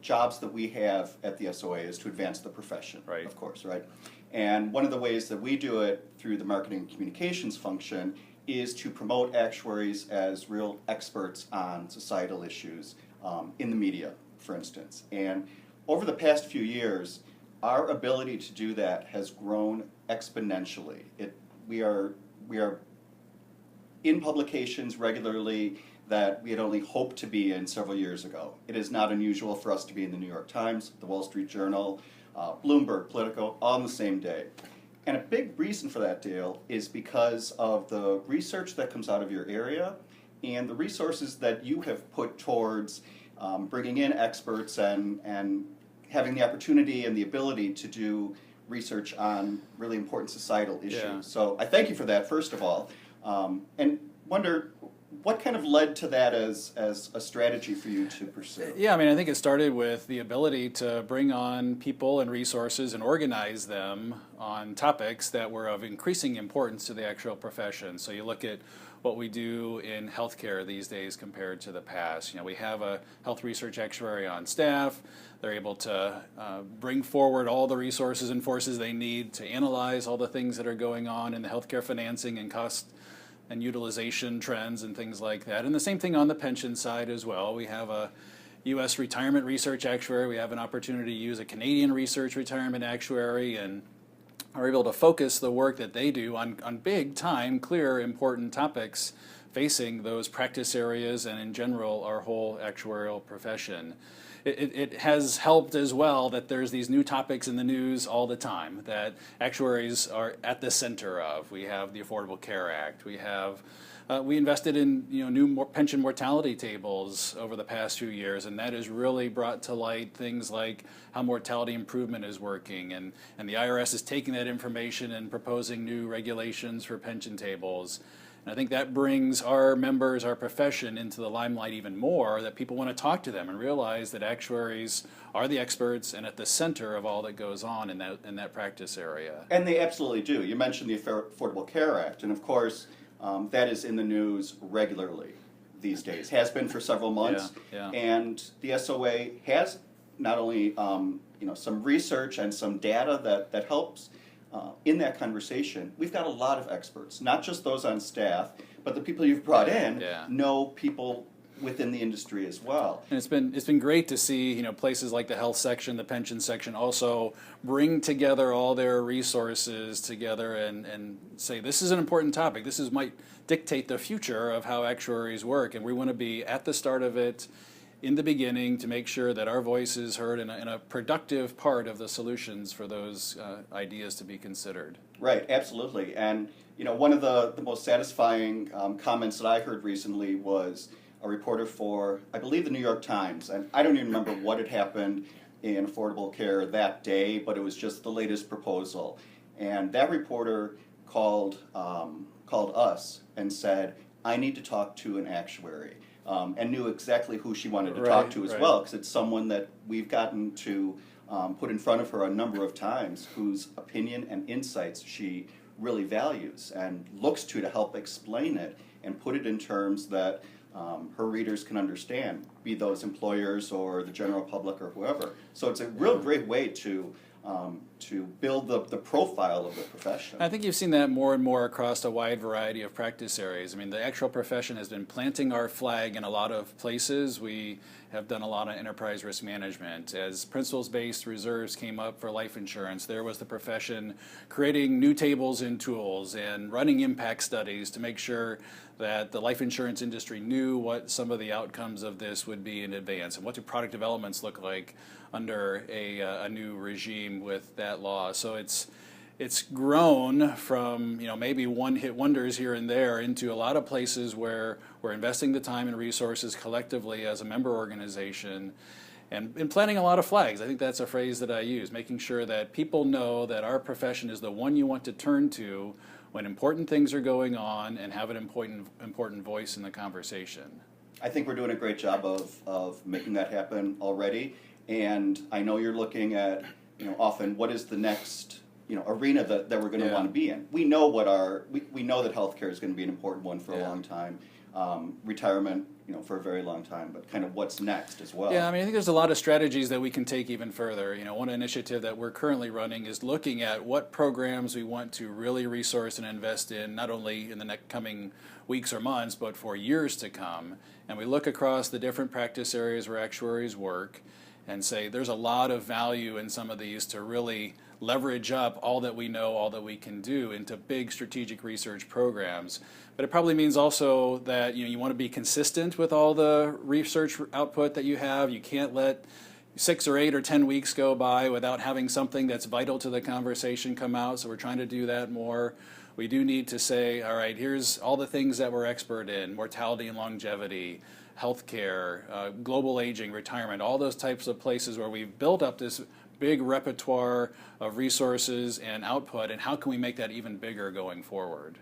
jobs that we have at the SOA is to advance the profession, Right. of course, right? And one of the ways that we do it through the marketing and communications function is to promote actuaries as real experts on societal issues in the media, for instance. And over the past few years, our ability to do that has grown exponentially. We are in publications regularly that we had only hoped to be in several years ago. It is not unusual for us to be in the New York Times, the Wall Street Journal, Bloomberg, Politico, all on the same day. And a big reason for that, Dale, is because of the research that comes out of your area and the resources that you have put towards bringing in experts and having the opportunity and the ability to do research on really important societal issues. Yeah. So I thank you for that, first of all, and wonder what kind of led to that as a strategy for you to pursue? Yeah, I mean, I think it started with the ability to bring on people and resources and organize them on topics that were of increasing importance to the actual profession. So you look at what we do in healthcare these days compared to the past. You know, we have a health research actuary on staff. They're able to bring forward all the resources and forces they need to analyze all the things that are going on in the healthcare financing and cost and utilization trends and things like that. And the same thing on the pension side as well. We have a U.S. retirement research actuary. We have an opportunity to use a Canadian research retirement actuary and are able to focus the work that they do on big time, clear, important topics facing those practice areas and in general our whole actuarial profession. It has helped as well that there's these new topics in the news all the time that actuaries are at the center of. We have the Affordable Care Act. We invested in new pension mortality tables over the past few years, and that has really brought to light things like how mortality improvement is working, and the IRS is taking that information and proposing new regulations for pension tables. And I think that brings our members, our profession, into the limelight even more, that people want to talk to them and realize that actuaries are the experts and at the center of all that goes on in that practice area. And they absolutely do. You mentioned the Affordable Care Act, and of course, that is in the news regularly these days, has been for several months. Yeah. And the SOA has not only some research and some data that helps in that conversation. We've got a lot of experts, not just those on staff, but the people you've brought in know people within the industry as well. And it's been great to see places like the health section, the pension section also bring together all their resources together and say this is an important topic. Might dictate the future of how actuaries work, and we want to be at the start of it, in the beginning, to make sure that our voice is heard in a productive part of the solutions for those ideas to be considered. Right, absolutely. And one of the most satisfying comments that I heard recently was a reporter for, I believe, the New York Times, and I don't even remember what had happened in affordable care that day, but it was just the latest proposal. And that reporter called us and said, I need to talk to an actuary. And knew exactly who she wanted to talk to as well, because it's someone that we've gotten to put in front of her a number of times, whose opinion and insights she really values and looks to help explain it and put it in terms that her readers can understand, be those employers or the general public or whoever. So it's a real great way to build the profile of the profession. I think you've seen that more and more across a wide variety of practice areas. I mean, the actual profession has been planting our flag in a lot of places. We have done a lot of enterprise risk management. As principles-based reserves came up for life insurance, there was the profession creating new tables and tools and running impact studies to make sure that the life insurance industry knew what some of the outcomes of this would be in advance, and what do product developments look like under a new regime with that law. So it's grown from maybe one-hit wonders here and there into a lot of places where we're investing the time and resources collectively as a member organization and planting a lot of flags. I think that's a phrase that I use, making sure that people know that our profession is the one you want to turn to when important things are going on and have an important voice in the conversation. I think we're doing a great job of making that happen already, and I know you're looking at often what is the next arena that we're going to want to be in. We know we know that healthcare is going to be an important one for a long time. retirement, for a very long time, but kind of what's next as well. Yeah, I mean, I think there's a lot of strategies that we can take even further. One initiative that we're currently running is looking at what programs we want to really resource and invest in, not only in the next coming weeks or months, but for years to come. And we look across the different practice areas where actuaries work and say there's a lot of value in some of these to really leverage up all that we know, all that we can do into big strategic research programs. But it probably means also that you want to be consistent with all the research output that you have. You can't let 6 or 8 or 10 weeks go by without having something that's vital to the conversation come out. So we're trying to do that more. We do need to say, all right, here's all the things that we're expert in: mortality and longevity, healthcare, global aging, retirement, all those types of places where we've built up this big repertoire of resources and output, and how can we make that even bigger going forward?